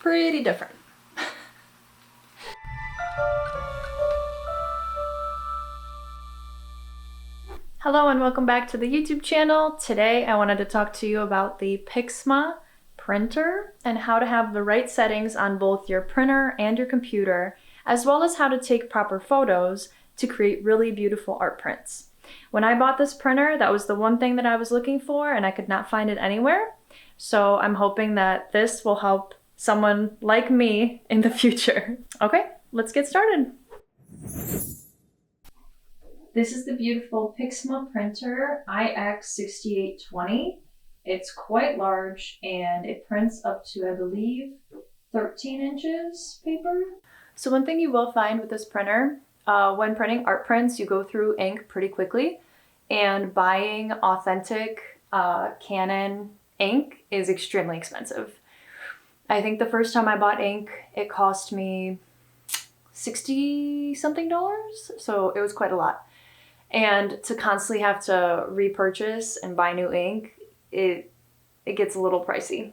pretty different. Hello and welcome back to the YouTube channel. Today I wanted to talk to you about the Pixma printer and how to have the right settings on both your printer and your computer, as well as how to take proper photos to create really beautiful art prints. When I bought this printer, that was the one thing that I was looking for and I could not find it anywhere. So I'm hoping that this will help someone like me in the future. Okay, let's get started. This is the beautiful Pixma printer IX6820. It's quite large and it prints up to, I believe, 13 inches paper. So one thing you will find with this printer, when printing art prints, you go through ink pretty quickly, and buying authentic Canon ink is extremely expensive. I think the first time I bought ink, it cost me $60 something, so it was quite a lot. And to constantly have to repurchase and buy new ink, it gets a little pricey.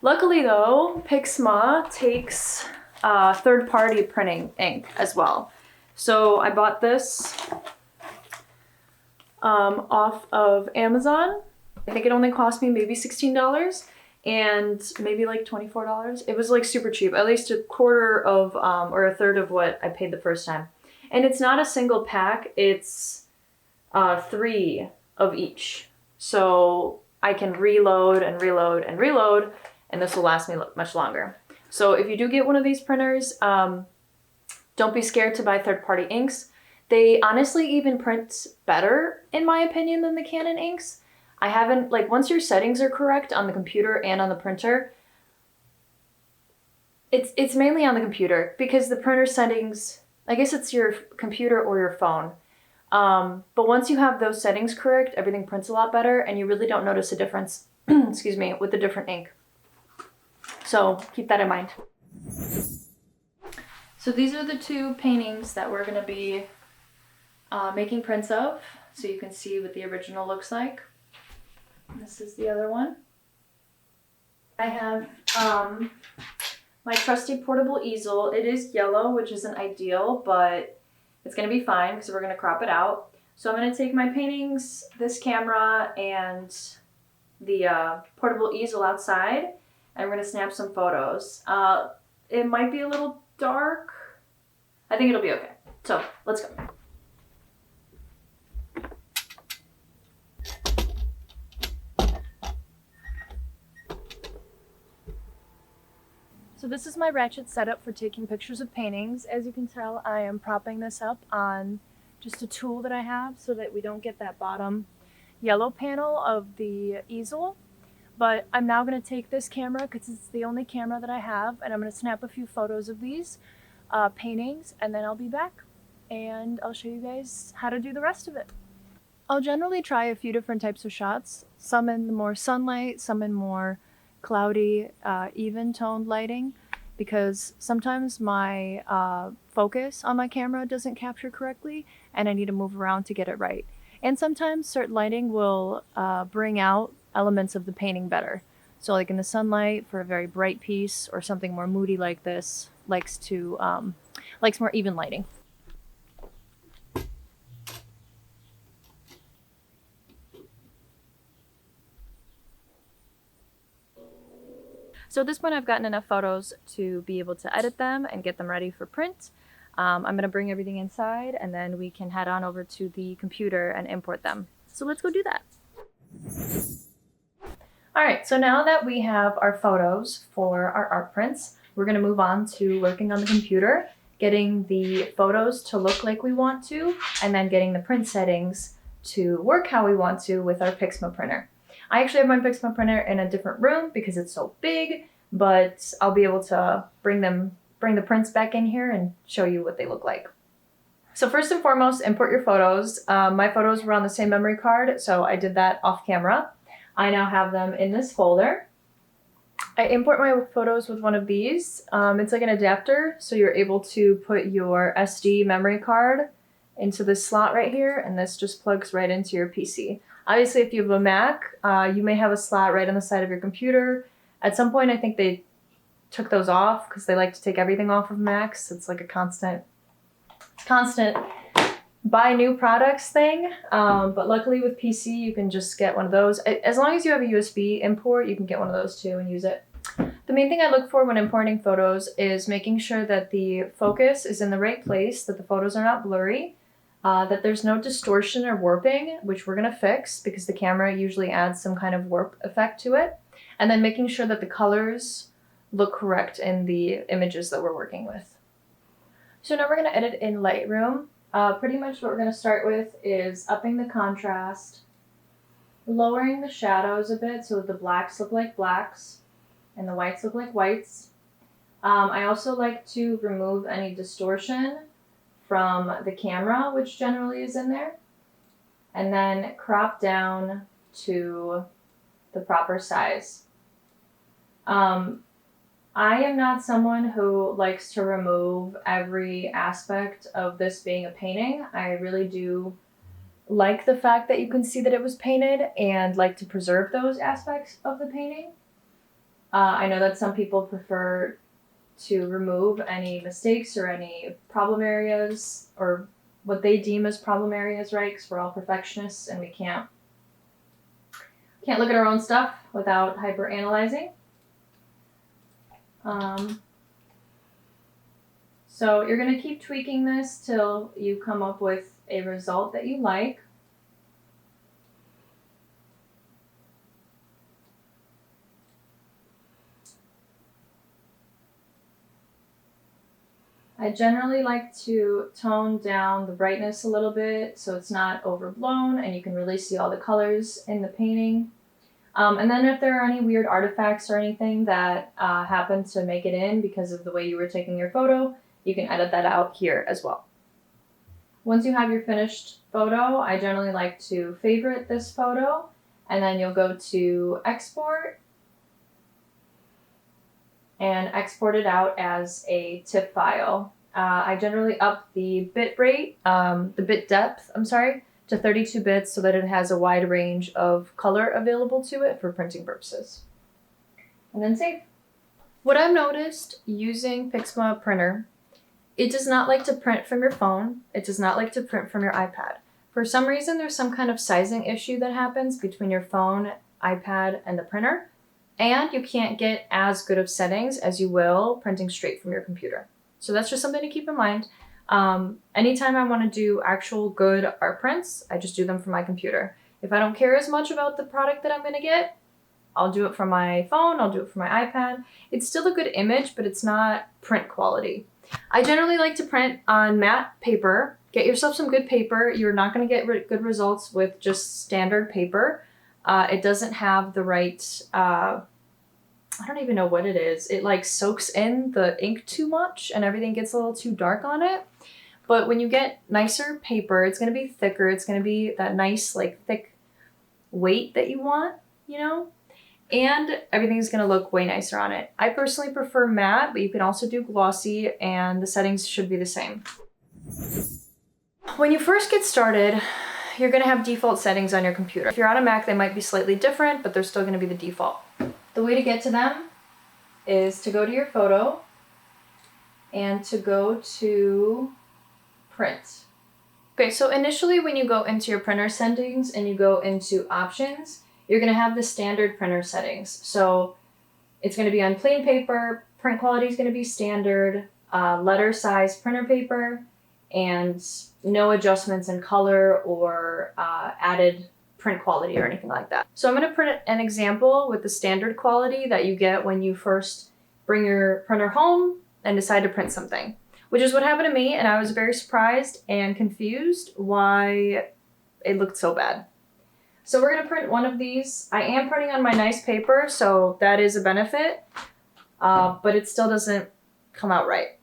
Luckily though, Pixma takes third-party printing ink as well. So I bought this off of Amazon. I think it only cost me maybe $16 and maybe like $24. It was like super cheap, at least a quarter of or a third of what I paid the first time. And it's not a single pack, it's 3 of each. So I can reload and reload and reload, and this will last me much longer. So if you do get one of these printers, don't be scared to buy third-party inks. They honestly even print better, in my opinion, than the Canon inks. I haven't, like, once your settings are correct on the computer and on the printer, it's mainly on the computer because the printer settings, I guess it's your computer or your phone. But once you have those settings correct, everything prints a lot better and you really don't notice a difference, excuse me, with the different ink. So keep that in mind. So these are the 2 paintings that we're gonna be making prints of, so you can see what the original looks like. This is the other one. I have my trusty portable easel. It is yellow, which isn't ideal, but it's gonna be fine because we're gonna crop it out. So I'm gonna take my paintings, this camera, and the portable easel outside, and we're gonna snap some photos. It might be a little dark. I think it'll be okay. So let's go. So this is my ratchet setup for taking pictures of paintings. As you can tell, I am propping this up on just a tool that I have so that we don't get that bottom yellow panel of the easel. But I'm now going to take this camera because it's the only camera that I have, and I'm going to snap a few photos of these paintings, and then I'll be back and I'll show you guys how to do the rest of it. I'll generally try a few different types of shots, some in the more sunlight, some in more cloudy, even toned lighting, because sometimes my focus on my camera doesn't capture correctly and I need to move around to get it right. And sometimes certain lighting will bring out elements of the painting better. So like in the sunlight for a very bright piece, or something more moody like this likes more even lighting. So at this point I've gotten enough photos to be able to edit them and get them ready for print. I'm going to bring everything inside and then we can head on over to the computer and import them. So let's go do that. Alright, so now that we have our photos for our art prints, we're going to move on to working on the computer, getting the photos to look like we want to, and then getting the print settings to work how we want to with our Pixma printer. I actually have my Pixma printer in a different room because it's so big, but I'll be able to bring the prints back in here and show you what they look like. So first and foremost, import your photos. My photos were on the same memory card, so I did that off camera. I now have them in this folder. I import my photos with one of these. It's like an adapter, so you're able to put your SD memory card into this slot right here, and this just plugs right into your PC. Obviously, if you have a Mac, you may have a slot right on the side of your computer. At some point, I think they took those off because they like to take everything off of Macs. It's like a constant buy new products thing. But luckily with PC, you can just get one of those. As long as you have a USB import, you can get one of those too and use it. The main thing I look for when importing photos is making sure that the focus is in the right place, that the photos are not blurry, that there's no distortion or warping, which we're gonna fix because the camera usually adds some kind of warp effect to it. And then making sure that the colors look correct in the images that we're working with. So now we're gonna edit in Lightroom. Pretty much what we're gonna start with is upping the contrast, lowering the shadows a bit so that the blacks look like blacks and the whites look like whites. I also like to remove any distortion from the camera, which generally is in there, and then crop down to the proper size. I am not someone who likes to remove every aspect of this being a painting. I really do like the fact that you can see that it was painted and like to preserve those aspects of the painting. I know that some people prefer to remove any mistakes or any problem areas or what they deem as problem areas, right? Because we're all perfectionists and we can't look at our own stuff without hyper analyzing. So you're going to keep tweaking this till you come up with a result that you like. I generally like to tone down the brightness a little bit so it's not overblown and you can really see all the colors in the painting. And then if there are any weird artifacts or anything that happen to make it in because of the way you were taking your photo, you can edit that out here as well. Once you have your finished photo, I generally like to favorite this photo, and then you'll go to export and export it out as a TIFF file. I generally up the bit rate, the bit depth, to 32 bits so that it has a wide range of color available to it for printing purposes. And then save. What I've noticed using Pixma printer, it does not like to print from your phone. It does not like to print from your iPad. For some reason, there's some kind of sizing issue that happens between your phone, iPad, and the printer, and you can't get as good of settings as you will printing straight from your computer. So that's just something to keep in mind. Anytime I want to do actual good art prints, I just do them from my computer. If I don't care as much about the product that I'm going to get, I'll do it from my phone, I'll do it from my iPad. It's still a good image, but it's not print quality. I generally like to print on matte paper. Get yourself some good paper. You're not going to get good results with just standard paper. It doesn't have the right, I don't even know what it is. It like soaks in the ink too much and everything gets a little too dark on it. But when you get nicer paper, it's going to be thicker. It's going to be that nice, like thick weight that you want, you know? And everything's going to look way nicer on it. I personally prefer matte, but you can also do glossy and the settings should be the same. When you first get started, you're going to have default settings on your computer. If you're on a Mac, they might be slightly different, but they're still going to be the default. The way to get to them is to go to your photo and to go to print. Okay, so initially when you go into your printer settings and you go into options, you're going to have the standard printer settings. So it's going to be on plain paper, print quality is going to be standard, letter size printer paper, and no adjustments in color or added print quality or anything like that. So I'm going to print an example with the standard quality that you get when you first bring your printer home and decide to print something, which is what happened to me, and I was very surprised and confused why it looked so bad. So we're going to print one of these. I am printing on my nice paper, so that is a benefit, but it still doesn't come out right.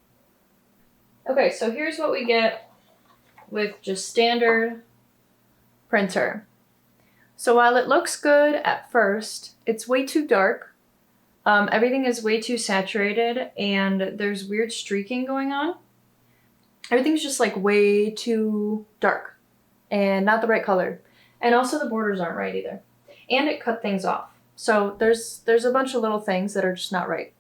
Okay, so here's what we get with just standard printer. So while it looks good at first, it's way too dark. Everything is way too saturated and there's weird streaking going on. Everything's just like way too dark and not the right color. And also the borders aren't right either. And it cut things off. So there's a bunch of little things that are just not right.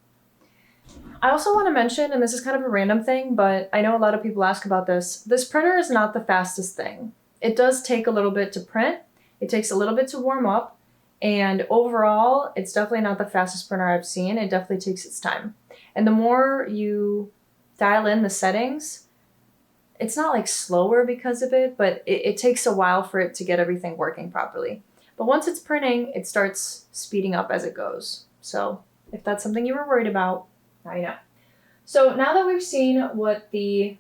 I also want to mention, and this is kind of a random thing, but I know a lot of people ask about this. This printer is not the fastest thing. It does take a little bit to print. It takes a little bit to warm up. And overall, it's definitely not the fastest printer I've seen. It definitely takes its time. And the more you dial in the settings, it's not like slower because of it, but it takes a while for it to get everything working properly. But once it's printing, it starts speeding up as it goes. So if that's something you were worried about, now you know. So now that we've seen what the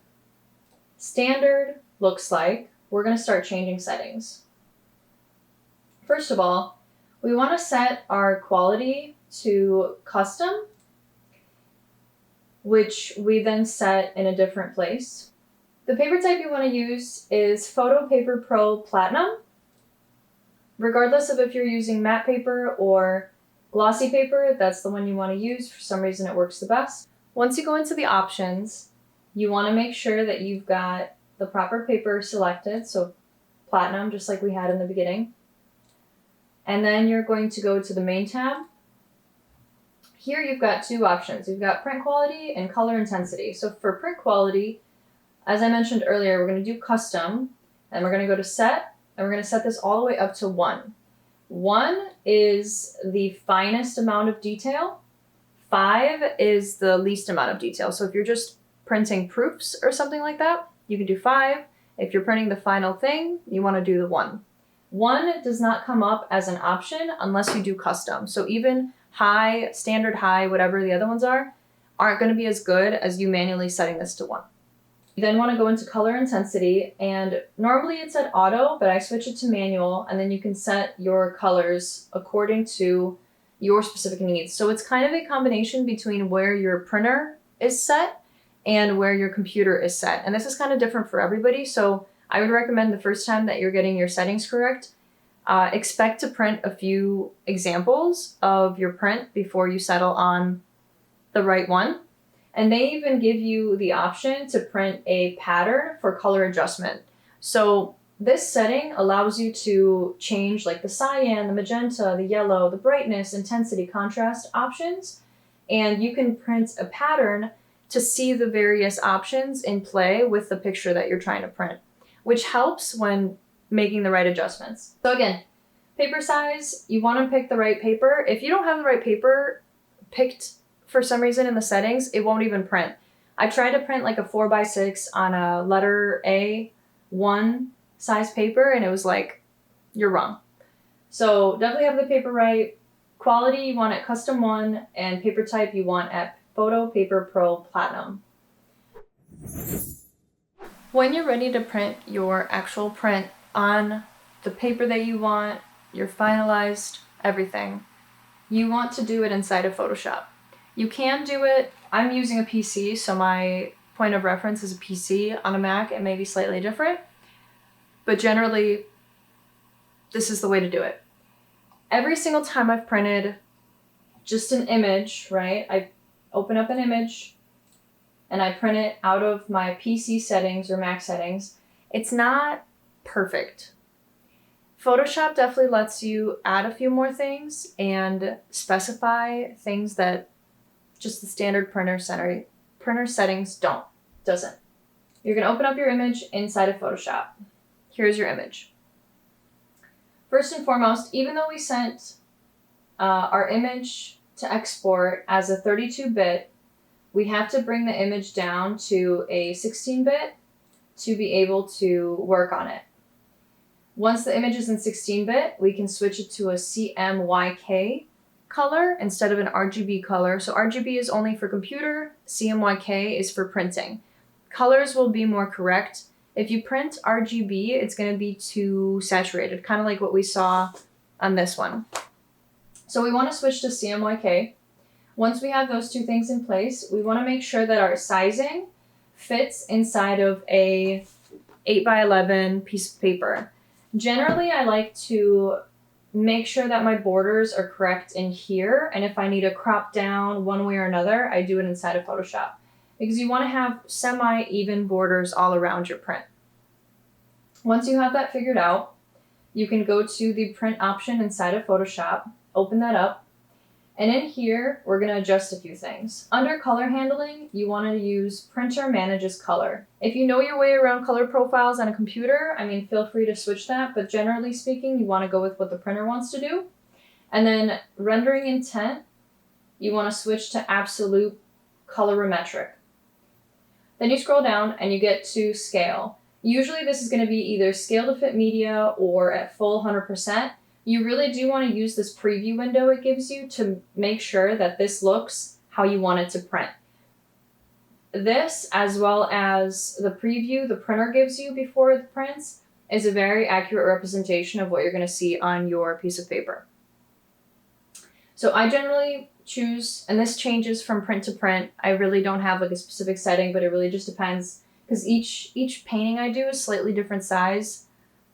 standard looks like, we're going to start changing settings. First of all, we want to set our quality to custom, which we then set in a different place. The paper type you want to use is Photo Paper Pro Platinum. Regardless of if you're using matte paper or glossy paper, that's the one you want to use. For some reason, it works the best. Once you go into the options, you want to make sure that you've got the proper paper selected, so platinum, just like we had in the beginning. And then you're going to go to the main tab. Here you've got two options. You've got print quality and color intensity. So for print quality, as I mentioned earlier, we're going to do custom, and we're going to go to set, and we're going to set this all the way up to 1. 1 is the finest amount of detail. 5 is the least amount of detail. So if you're just printing proofs or something like that, you can do 5. If you're printing the final thing, you want to do the 1. 1 does not come up as an option unless you do custom. So even high, standard high, whatever the other ones are, aren't going to be as good as you manually setting this to 1. You then want to go into color intensity, and normally it's at auto, but I switch it to manual, and then you can set your colors according to your specific needs. So it's kind of a combination between where your printer is set and where your computer is set. And this is kind of different for everybody. So I would recommend the first time that you're getting your settings correct, expect to print a few examples of your print before you settle on the right one. And they even give you the option to print a pattern for color adjustment. So this setting allows you to change like the cyan, the magenta, the yellow, the brightness, intensity, contrast options. And you can print a pattern to see the various options in play with the picture that you're trying to print, which helps when making the right adjustments. So again, paper size, you want to pick the right paper. If you don't have the right paper picked for some reason in the settings, it won't even print. I tried to print like a 4x6 on a letter A1 size paper, and it was like, you're wrong. So definitely have the paper right. Quality, you want at custom 1, and paper type you want at Photo Paper Pro Platinum. When you're ready to print your actual print on the paper that you want, you're finalized, everything, you want to do it inside of Photoshop. You can do it, I'm using a PC, so my point of reference is a PC. On a Mac, it may be slightly different, but generally, this is the way to do it. Every single time I've printed just an image, right? I open up an image and I print it out of my PC settings or Mac settings. It's not perfect. Photoshop definitely lets you add a few more things and specify things that just the standard printer settings doesn't. You're going to open up your image inside of Photoshop. Here's your image. First and foremost, even though we sent our image to export as a 32-bit, we have to bring the image down to a 16-bit to be able to work on it. Once the image is in 16-bit, we can switch it to a CMYK color instead of an RGB color. So RGB is only for computer, CMYK is for printing. Colors will be more correct. If you print RGB, it's going to be too saturated, kind of like what we saw on this one. So we want to switch to CMYK. Once we have those two things in place, we want to make sure that our sizing fits inside of a 8x11 piece of paper. Generally, I like to make sure that my borders are correct in here, and if I need to crop down one way or another, I do it inside of Photoshop, because you want to have semi-even borders all around your print. Once you have that figured out, you can go to the print option inside of Photoshop, open that up, And in here, we're going to adjust a few things. Under color handling, you want to use printer manages color. If you know your way around color profiles on a computer, I mean, feel free to switch that, but generally speaking, you want to go with what the printer wants to do. And then rendering intent, you want to switch to absolute colorimetric. Then you scroll down and you get to scale. Usually this is going to be either scale to fit media or at full 100%. You really do want to use this preview window it gives you to make sure that this looks how you want it to print. This, as well as the preview the printer gives you before it prints, is a very accurate representation of what you're going to see on your piece of paper. So I generally choose, and this changes from print to print. I really don't have like a specific setting, but it really just depends because each painting I do is slightly different size.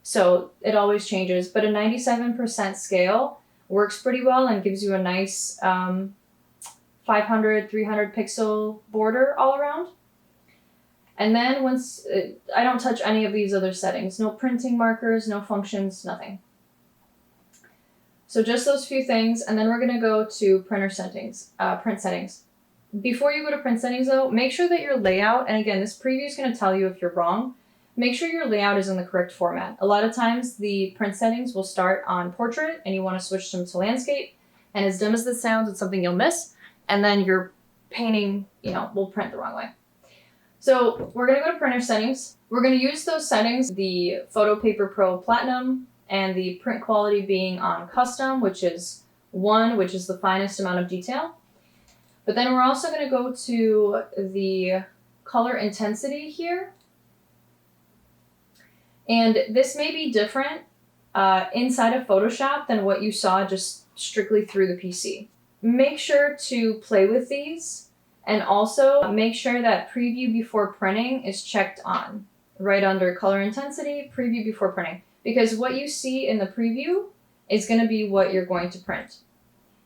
So it always changes, but a 97% scale works pretty well and gives you a nice 500, 300 pixel border all around. And then once, I don't touch any of these other settings. No printing markers, no functions, nothing. So just those few things, and then we're gonna go to printer settings, print settings. Before you go to print settings though, make sure that your layout, and again, this preview is gonna tell you if you're wrong, make sure your layout is in the correct format. A lot of times the print settings will start on portrait and you wanna switch them to landscape, and as dumb as this sounds, it's something you'll miss, and then your painting, will print the wrong way. So we're gonna go to printer settings. We're gonna use those settings, the Photo Paper Pro Platinum, and the print quality being on custom, which is 1, which is the finest amount of detail. But then we're also going to go to the color intensity here. And this may be different inside of Photoshop than what you saw just strictly through the PC. Make sure to play with these, and also make sure that preview before printing is checked on. Right under color intensity, preview before printing. Because what you see in the preview is going to be what you're going to print.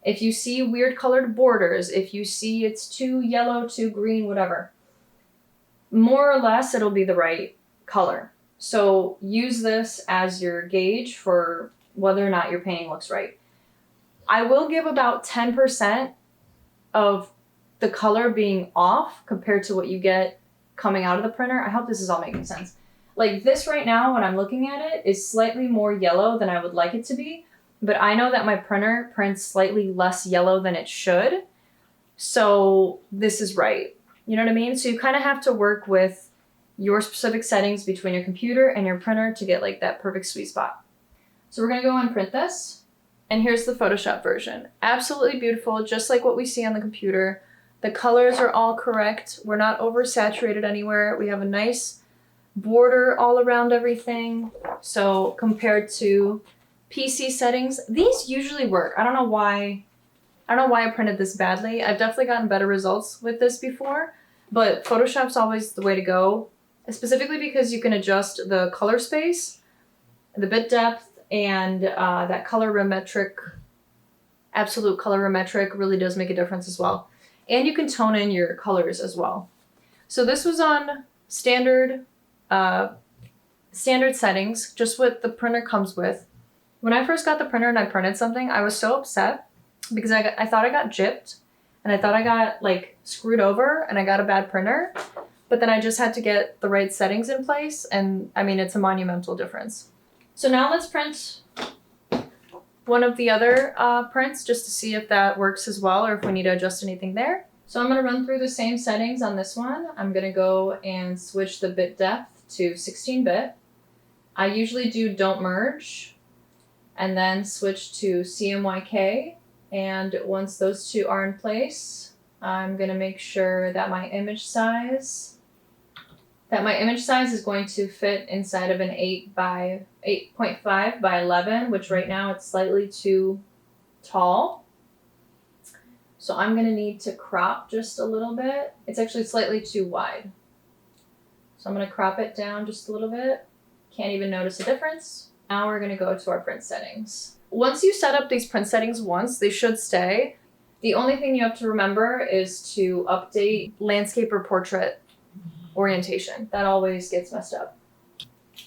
If you see weird colored borders, if you see it's too yellow, too green, whatever, more or less it'll be the right color. So use this as your gauge for whether or not your painting looks right. I will give about 10% of the color being off compared to what you get coming out of the printer. I hope this is all making sense. Like this right now, when I'm looking at it, is slightly more yellow than I would like it to be, but I know that my printer prints slightly less yellow than it should, so this is right. You know what I mean? So you kind of have to work with your specific settings between your computer and your printer to get like that perfect sweet spot. So we're gonna go and print this, and here's the Photoshop version. Absolutely beautiful, just like what we see on the computer. The colors are all correct. We're not oversaturated anywhere. We have a nice border all around everything. So compared to PC settings, these usually work. I don't know why I printed this badly. I've definitely gotten better results with this before, but Photoshop's always the way to go, specifically because you can adjust the color space, the bit depth, and that colorimetric, absolute colorimetric really does make a difference as well. And you can tone in your colors as well. So this was on standard settings, just what the printer comes with. When I first got the printer and I printed something, I was so upset because I thought I got gypped and I thought I got like screwed over and I got a bad printer, but then I just had to get the right settings in place, and I mean, it's a monumental difference. So now let's print one of the other prints just to see if that works as well or if we need to adjust anything there. So I'm going to run through the same settings on this one. I'm going to go and switch the bit depth to 16-bit. I usually do don't merge and then switch to CMYK. And once those two are in place, I'm going to make sure that my image size is going to fit inside of an 8.5 by 11, which right now it's slightly too tall. So I'm going to need to crop just a little bit. It's actually slightly too wide. So I'm going to crop it down just a little bit. Can't even notice a difference. Now we're going to go to our print settings. Once you set up these print settings once, they should stay. The only thing you have to remember is to update landscape or portrait orientation. That always gets messed up.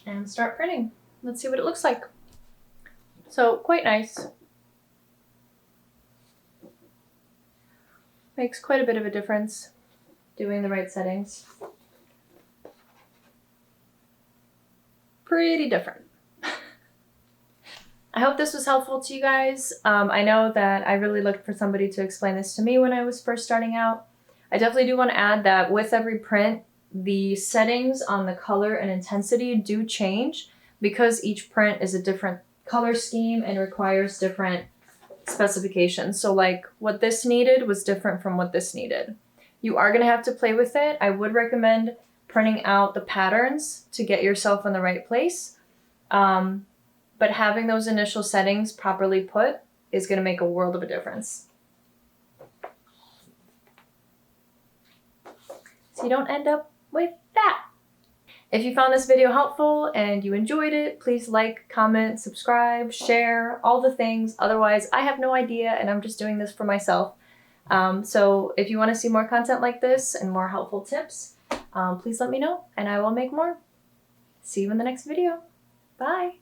And start printing. Let's see what it looks like. So quite nice. Makes quite a bit of a difference. Doing the right settings. Pretty different. I hope this was helpful to you guys. I know that I really looked for somebody to explain this to me when I was first starting out. I definitely do want to add that with every print, the settings on the color and intensity do change because each print is a different color scheme and requires different specifications. So like what this needed was different from what this needed. You are going to have to play with it. I would recommend printing out the patterns to get yourself in the right place. But having those initial settings properly put is going to make a world of a difference. So you don't end up with that. If you found this video helpful and you enjoyed it, please like, comment, subscribe, share, all the things. Otherwise, I have no idea and I'm just doing this for myself. So if you want to see more content like this and more helpful tips, please let me know and I will make more. See you in the next video. Bye.